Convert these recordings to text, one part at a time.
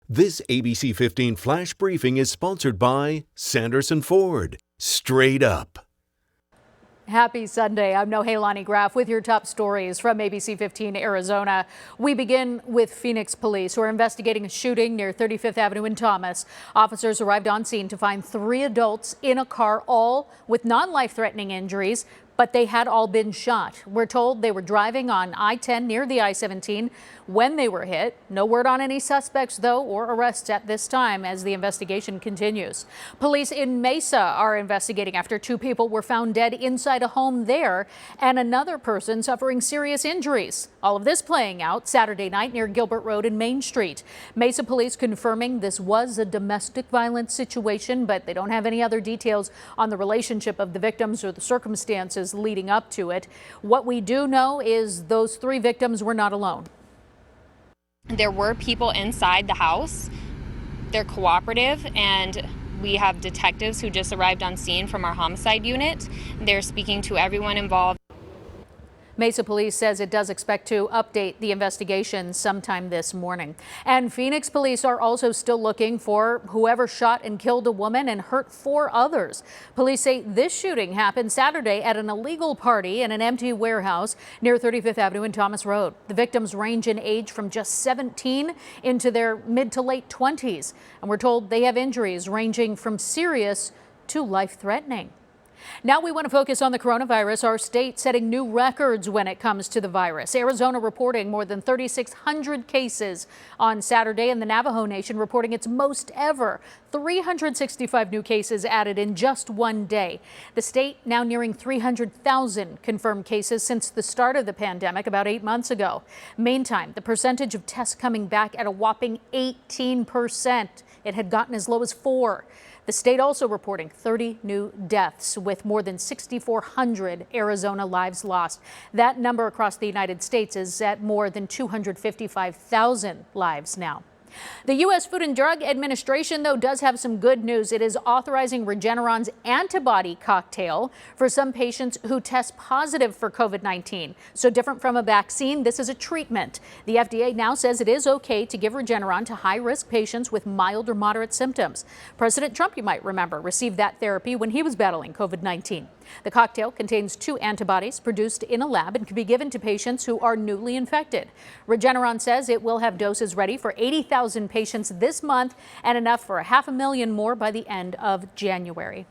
This ABC 15 Flash Briefing is sponsored by Sanderson Ford. Straight up. Happy Sunday. I'm Nohelani Graff with your top stories from ABC15 Arizona. We begin with Phoenix police who are investigating a shooting near 35th Avenue in Thomas. Officers arrived on scene to find 3 adults in a car, all with non-life-threatening injuries, but they had all been shot. We're told they were driving on I-10 near the I-17 when they were hit. No word on any suspects, though, or arrests at this time as the investigation continues. Police in Mesa are investigating after 2 people were found dead inside a home there and another person suffering serious injuries. All of this playing out Saturday night near Gilbert Road and Main Street. Mesa police confirming this was a domestic violence situation, but they don't have any other details on the relationship of the victims or the circumstances leading up to it. What we do know is those 3 victims were not alone. There were people inside the house. They're cooperative, and we have detectives who just arrived on scene from our homicide unit. They're speaking to everyone involved. Mesa police says it does expect to update the investigation sometime this morning. And Phoenix police are also still looking for whoever shot and killed a woman and hurt 4 others. Police say this shooting happened Saturday at an illegal party in an empty warehouse near 35th Avenue and Thomas Road. The victims range in age from just 17 into their mid to late 20s. And we're told they have injuries ranging from serious to life-threatening. Now we want to focus on the coronavirus. Our state setting new records when it comes to the virus. Arizona reporting more than 3,600 cases on Saturday, and the Navajo Nation reporting its most ever. 365 new cases added in just one day. The state now nearing 300,000 confirmed cases since the start of the pandemic about 8 months ago. Meantime, the percentage of tests coming back at a whopping 18%. It had gotten as low as 4%. The state also reporting 30 new deaths with more than 6,400 Arizona lives lost. That number across the United States is at more than 255,000 lives now. The U.S. Food and Drug Administration, though, does have some good news. It is authorizing Regeneron's antibody cocktail for some patients who test positive for COVID-19. So different from a vaccine, this is a treatment. The FDA now says it is okay to give Regeneron to high-risk patients with mild or moderate symptoms. President Trump, you might remember, received that therapy when he was battling COVID-19. The cocktail contains 2 antibodies produced in a lab and can be given to patients who are newly infected. Regeneron says it will have doses ready for 80,000 patients this month and enough for 500,000 more by the end of January.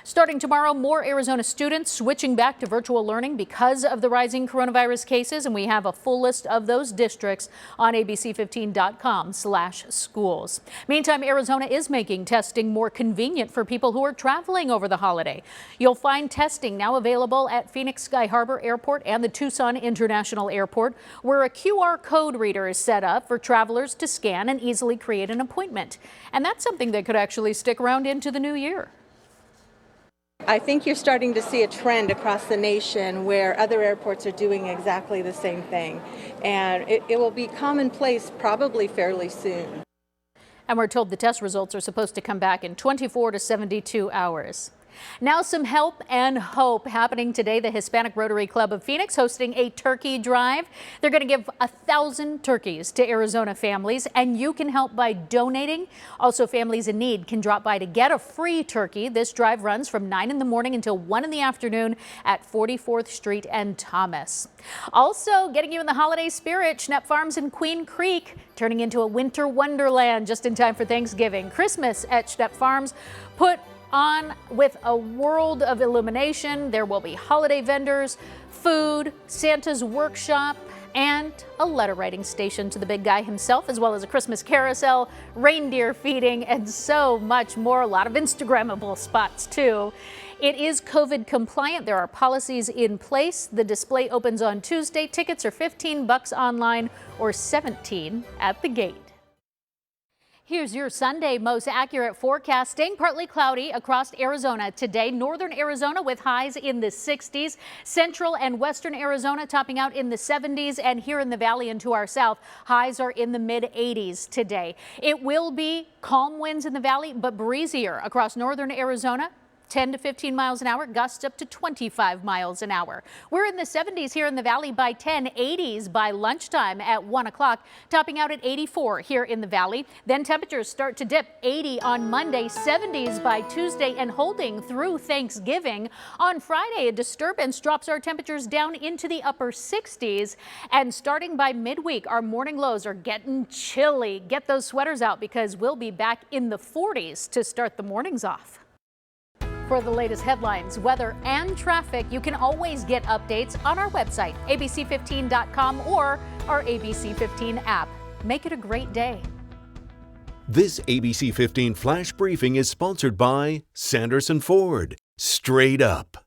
Starting tomorrow, more Arizona students switching back to virtual learning because of the rising coronavirus cases, and we have a full list of those districts on abc15.com/schools. Meantime, Arizona is making testing more convenient for people who are traveling over the holiday. You'll find testing now available at Phoenix Sky Harbor Airport and the Tucson International Airport, where a QR code reader is set up for travelers to scan and easily create an appointment. And that's something that could actually stick around into the new year. I think you're starting to see a trend across the nation where other airports are doing exactly the same thing. And it will be commonplace probably fairly soon. And we're told the test results are supposed to come back in 24 to 72 hours. Now some help and hope happening today. The Hispanic Rotary Club of Phoenix hosting a turkey drive. They're going to give 1,000 turkeys to Arizona families, and you can help by donating. Also, families in need can drop by to get a free turkey. This drive runs from 9 in the morning until 1 in the afternoon at 44th Street and Thomas. Also getting you in the holiday spirit, Schnepp Farms in Queen Creek turning into a winter wonderland just in time for Thanksgiving. Christmas at Schnepp Farms put on with a world of illumination. There will be holiday vendors, food, Santa's workshop, and a letter writing station to the big guy himself, as well as a Christmas carousel, reindeer feeding, and so much more. A lot of Instagrammable spots too. It is COVID compliant. There are policies in place. The display opens on Tuesday. Tickets are $15 online or $17 at the gate. Here's your Sunday most accurate forecast. Staying partly cloudy across Arizona today. Northern Arizona with highs in the 60s. Central and western Arizona topping out in the 70s. And here in the valley and to our south, highs are in the mid 80s today. It will be calm winds in the valley, but breezier across northern Arizona. 10 to 15 miles an hour, gusts up to 25 miles an hour. We're in the 70s here in the valley by 10, 80s by lunchtime at 1 o'clock, topping out at 84 here in the valley. Then temperatures start to dip, 80 on Monday, 70s by Tuesday, and holding through Thanksgiving. On Friday, a disturbance drops our temperatures down into the upper 60s. And starting by midweek, our morning lows are getting chilly. Get those sweaters out because we'll be back in the 40s to start the mornings off. For the latest headlines, weather, and traffic, you can always get updates on our website, ABC15.com, or our ABC15 app. Make it a great day. This ABC 15 Flash Briefing is sponsored by Sanderson Ford. Straight up.